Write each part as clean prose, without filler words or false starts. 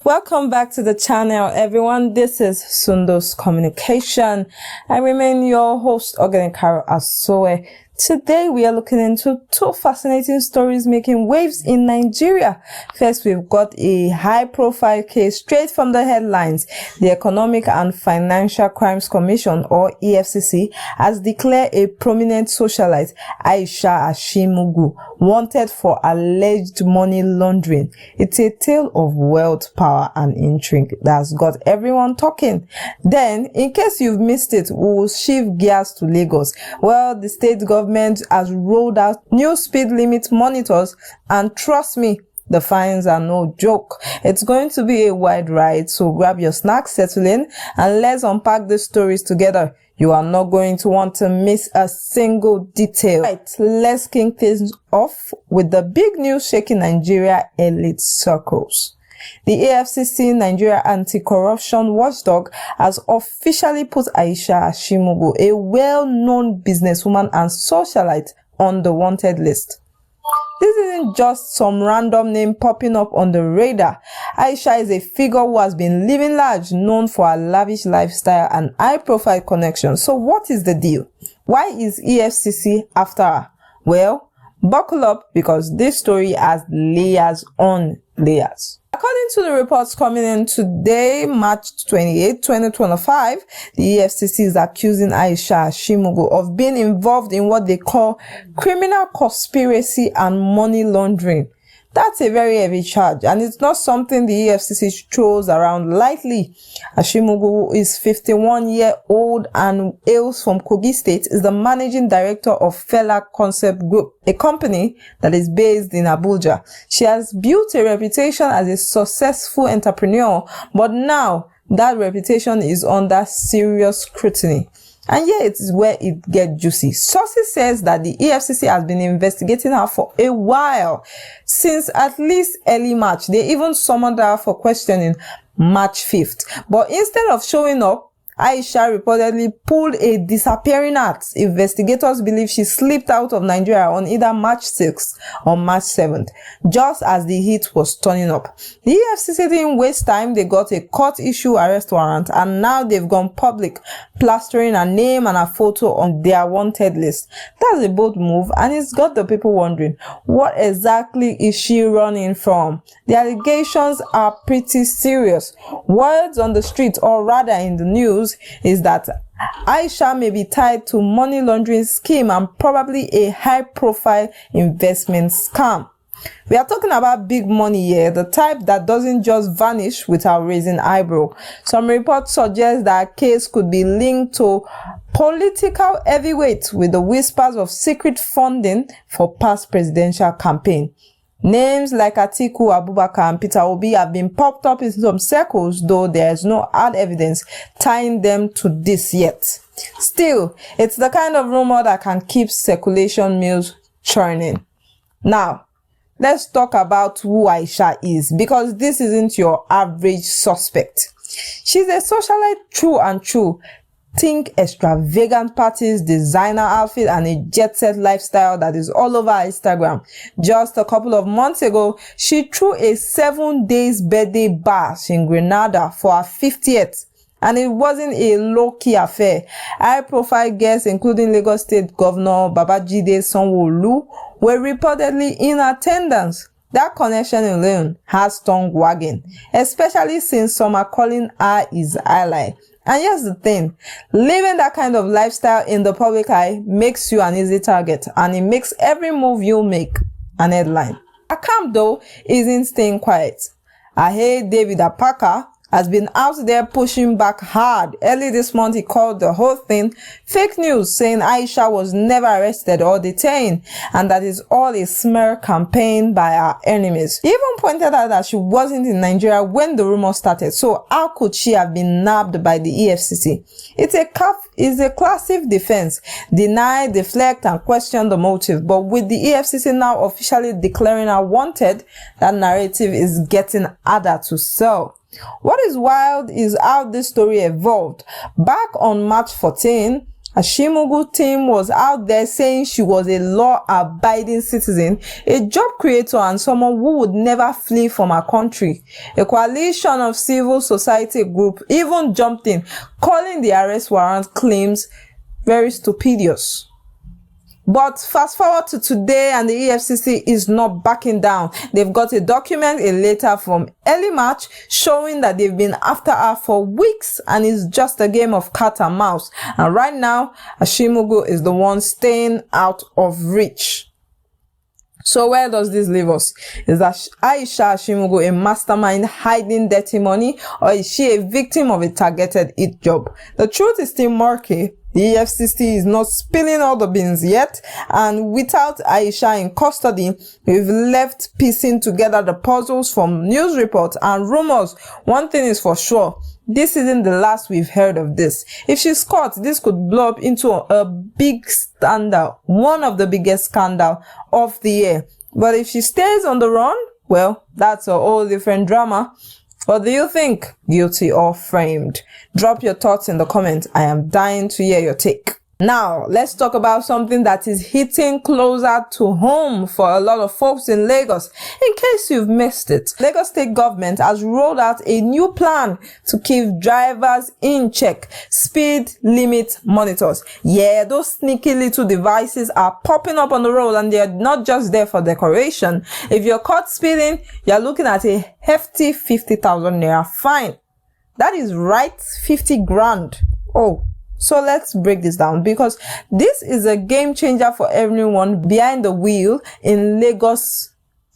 Welcome back to the channel, everyone. This is SUNDOS Communication. I remain your host, Ogenikaro Asoe. Today, we are looking into two fascinating stories making waves in Nigeria. First, we've got a high-profile case straight from the headlines. The Economic and Financial Crimes Commission, or EFCC, has declared a prominent socialite, Aisha Ashimugu, wanted for alleged money laundering. It's a tale of wealth, power, and intrigue that's got everyone talking. Then, in case you've missed it, we will shift gears to Lagos. Well, the state government has rolled out new speed limit monitors, and trust me, the fines are no joke. It's going to be a wide ride, so grab your snacks, settle in, and let's unpack the stories together. You are not going to want to miss a single detail. Right, let's kick things off with the big news shaking Nigeria elite circles. The AFCC, Nigeria Anti-Corruption Watchdog, has officially put Aisha Ashimugu, a well-known businesswoman and socialite, on the wanted list. This isn't just some random name popping up on the radar. Aisha is a figure who has been living large, known for her lavish lifestyle and high-profile connections. So what is the deal? Why is EFCC after her? Well, buckle up, because this story has layers on layers. According to the reports coming in today, March 28, 2025, the EFCC is accusing Aisha Ashimugu of being involved in what they call criminal conspiracy and money laundering. That's a very heavy charge, and it's not something the EFCC throws around lightly. Ashimugu, who is 51-year-old and hails from Kogi State, is the managing director of Fela Concept Group, a company that is based in Abuja. She has built a reputation as a successful entrepreneur, but now that reputation is under serious scrutiny. And here it is where it gets juicy. Sources says that the EFCC has been investigating her for a while, since at least early March. They even summoned her for questioning March 5th. But instead of showing up, Aisha reportedly pulled a disappearing act. Investigators believe she slipped out of Nigeria on either March 6th or March 7th, just as the heat was turning up. The EFCC didn't waste time. They got a court-issue arrest warrant, and now they've gone public, plastering her name and her photo on their wanted list. That's a bold move, and it's got the people wondering, what exactly is she running from? The allegations are pretty serious. Words on the street, or rather in the news, is that Aisha may be tied to money laundering scheme and probably a high-profile investment scam. We are talking about big money here, the type that doesn't just vanish without raising eyebrow. Some reports suggest that a case could be linked to political heavyweights, with the whispers of secret funding for past presidential campaign. Names like Atiku Abubakar and Peter Obi have been popped up in some circles, though there is no hard evidence tying them to this yet. Still, it's the kind of rumor that can keep circulation mills churning. Now, let's talk about who Aisha is, because this isn't your average suspect. She's a socialite true and true. Think extravagant parties, designer outfit, and a jet-set lifestyle that is all over Instagram. Just a couple of months ago, she threw a 7-day birthday bash in Grenada for her 50th. And it wasn't a low-key affair. High-profile guests, including Lagos State Governor Babajide Sanwo-Olu, were reportedly in attendance. That connection alone has tongue wagging, especially since some are calling her his ally. And here's the thing, living that kind of lifestyle in the public eye makes you an easy target, and it makes every move you make an headline. Akam, though, isn't staying quiet. Ahe David Apaka has been out there pushing back hard. Early this month, he called the whole thing fake news, saying Aisha was never arrested or detained, and that is all a smear campaign by our enemies. He even pointed out that she wasn't in Nigeria when the rumor started, so how could she have been nabbed by the EFCC? It's a classic defense. Deny, deflect, and question the motive. But with the EFCC now officially declaring her wanted, that narrative is getting harder to sell. What is wild is how this story evolved. Back on March 14, Ashimugu team was out there saying she was a law-abiding citizen, a job creator, and someone who would never flee from her country. A coalition of civil society groups even jumped in, calling the arrest warrant claims very stupendous. But fast forward to today, and the EFCC is not backing down. They've got a document, a letter from early March, showing that they've been after her for weeks, and it's just a game of cat and mouse. And right now, Ashimugu is the one staying out of reach. So where does this leave us? Is Aisha Ashimugu a mastermind hiding dirty money, or is she a victim of a targeted hit job? The truth is still murky. The EFCC is not spilling all the beans yet, and without Aisha in custody, we've left piecing together the puzzles from news reports and rumors. One thing is for sure, this isn't the last we've heard of this. If she's caught, this could blow up into a big scandal, one of the biggest scandals of the year. But if she stays on the run, well, that's a whole different drama. What do you think? Guilty or framed? Drop your thoughts in the comments. I am dying to hear your take. Now, let's talk about something that is hitting closer to home for a lot of folks in Lagos. In case you've missed it, Lagos State government has rolled out a new plan to keep drivers in check. Speed limit monitors. Yeah, those sneaky little devices are popping up on the road, and they're not just there for decoration. If you're caught speeding, you're looking at a hefty 50,000 naira fine. That is right, 50 grand. Oh. So let's break this down, because this is a game changer for everyone behind the wheel in Lagos,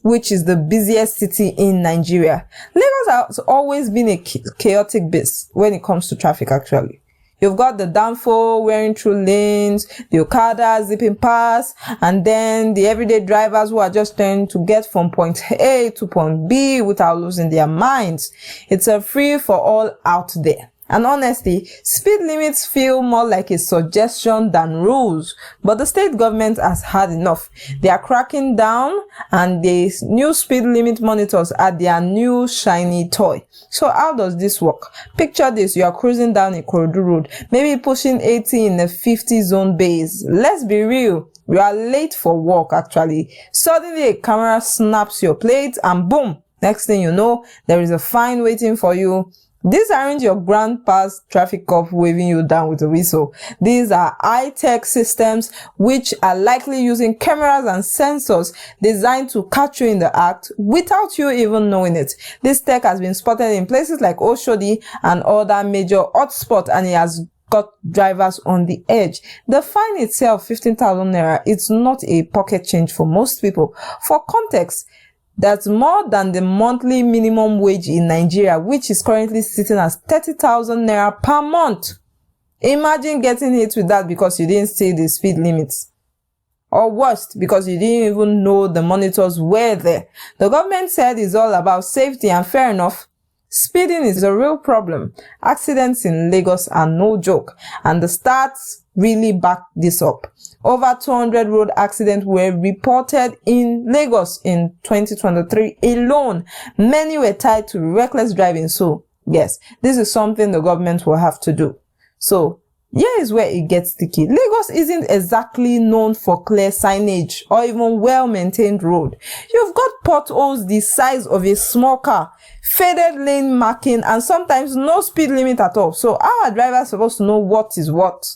which is the busiest city in Nigeria. Lagos has always been a chaotic beast when it comes to traffic, actually. You've got the downfall wearing through lanes, the Okada zipping past, and then the everyday drivers who are just trying to get from point A to point B without losing their minds. It's a free for all out there. And honestly, speed limits feel more like a suggestion than rules. But the state government has had enough. They are cracking down, and the new speed limit monitors are their new shiny toy. So how does this work? Picture this: you are cruising down a corridor road, maybe pushing 80 in a 50 zone base. Let's be real. You are late for work, actually. Suddenly a camera snaps your plate, and boom, next thing you know, there is a fine waiting for you. These aren't your grandpa's traffic cop waving you down with a whistle. These are high-tech systems which are likely using cameras and sensors designed to catch you in the act without you even knowing it. This tech has been spotted in places like Oshodi and other major hotspots, and it has got drivers on the edge. The fine itself, 15,000 naira, it's not a pocket change for most people. For context, that's more than the monthly minimum wage in Nigeria, which is currently sitting at 30,000 naira per month. Imagine getting hit with that because you didn't see the speed limits. Or worst, because you didn't even know the monitors were there. The government said it's all about safety, and fair enough. Speeding is a real problem. Accidents in Lagos are no joke, and the stats really back this up. Over 200 road accidents were reported in Lagos in 2023 alone. Many were tied to reckless driving. So, yes, this is something the government will have to do. So, here is where it gets sticky. Lagos isn't exactly known for clear signage or even well-maintained road. You've got potholes the size of a small car, faded lane marking, and sometimes no speed limit at all. So, how are drivers supposed to know what is what?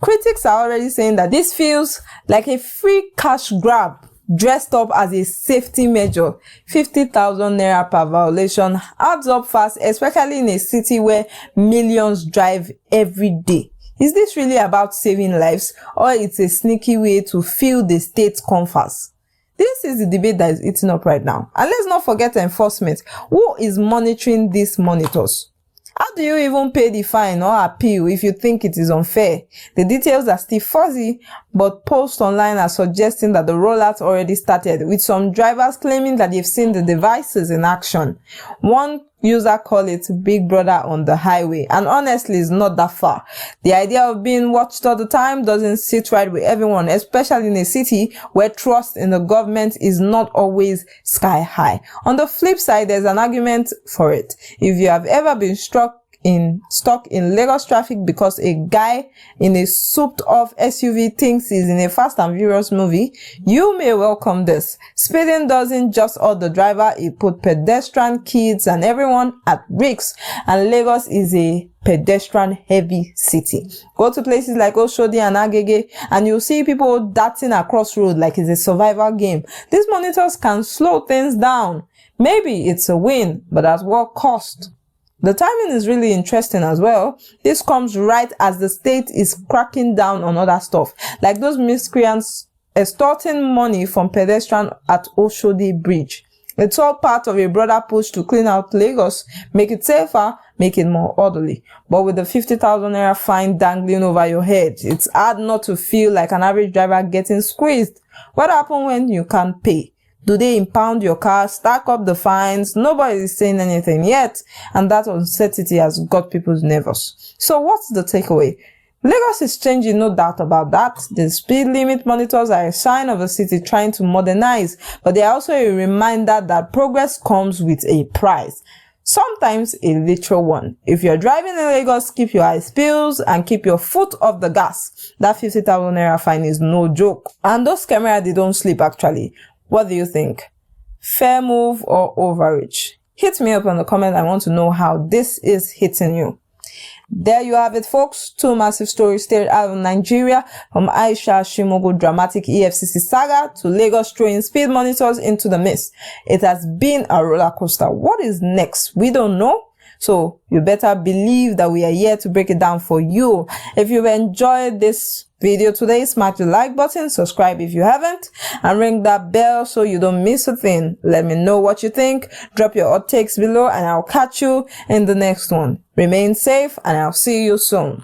Critics are already saying that this feels like a free cash grab dressed up as a safety measure. 50,000 naira per violation adds up fast, especially in a city where millions drive every day. Is this really about saving lives, or it's a sneaky way to fill the state's coffers? This is the debate that is eating up right now. And let's not forget enforcement. Who is monitoring these monitors? How do you even pay the fine or appeal if you think it is unfair? The details are still fuzzy, but posts online are suggesting that the rollout already started, with some drivers claiming that they've seen the devices in action. One user called it Big Brother on the highway, and honestly, it's not that far. The idea of being watched all the time doesn't sit right with everyone, especially in a city where trust in the government is not always sky high. On the flip side, there's an argument for it. If you have ever been struck stuck in Lagos traffic because a guy in a souped-up SUV thinks he's in a Fast and Furious movie, you may welcome this. Speeding doesn't just hurt the driver, it put pedestrian, kids, and everyone at risk. And Lagos is a pedestrian-heavy city. Go to places like Oshodi and Agege, and you'll see people darting across road like it's a survival game. These monitors can slow things down. Maybe it's a win, but at what cost? The timing is really interesting as well. This comes right as the state is cracking down on other stuff, like those miscreants extorting money from pedestrians at Oshodi Bridge. It's all part of a broader push to clean out Lagos, make it safer, make it more orderly. But with the 50,000 naira fine dangling over your head, it's hard not to feel like an average driver getting squeezed. What happens when you can't pay? Do they impound your car, stack up the fines? Nobody is saying anything yet, and that uncertainty has got people's nervous. So what's the takeaway? Lagos is changing, no doubt about that. The speed limit monitors are a sign of a city trying to modernize, but they are also a reminder that progress comes with a price. Sometimes a literal one. If you're driving in Lagos, keep your eyes peeled and keep your foot off the gas. That 50,000 naira fine is no joke. And those cameras, they don't sleep actually. What do you think? Fair move or overreach? Hit me up in the comment. I want to know how this is hitting you. There you have it, folks. Two massive stories stayed out of Nigeria, from Aisha Shimogo dramatic EFCC saga to Lagos throwing speed monitors into the mist. It has been a roller coaster. What is next? We don't know. So you better believe that we are here to break it down for you. If you've enjoyed this video today, smash the like button, subscribe if you haven't, and ring that bell so you don't miss a thing. Let me know what you think. Drop your hot takes below and I'll catch you in the next one. Remain safe and I'll see you soon.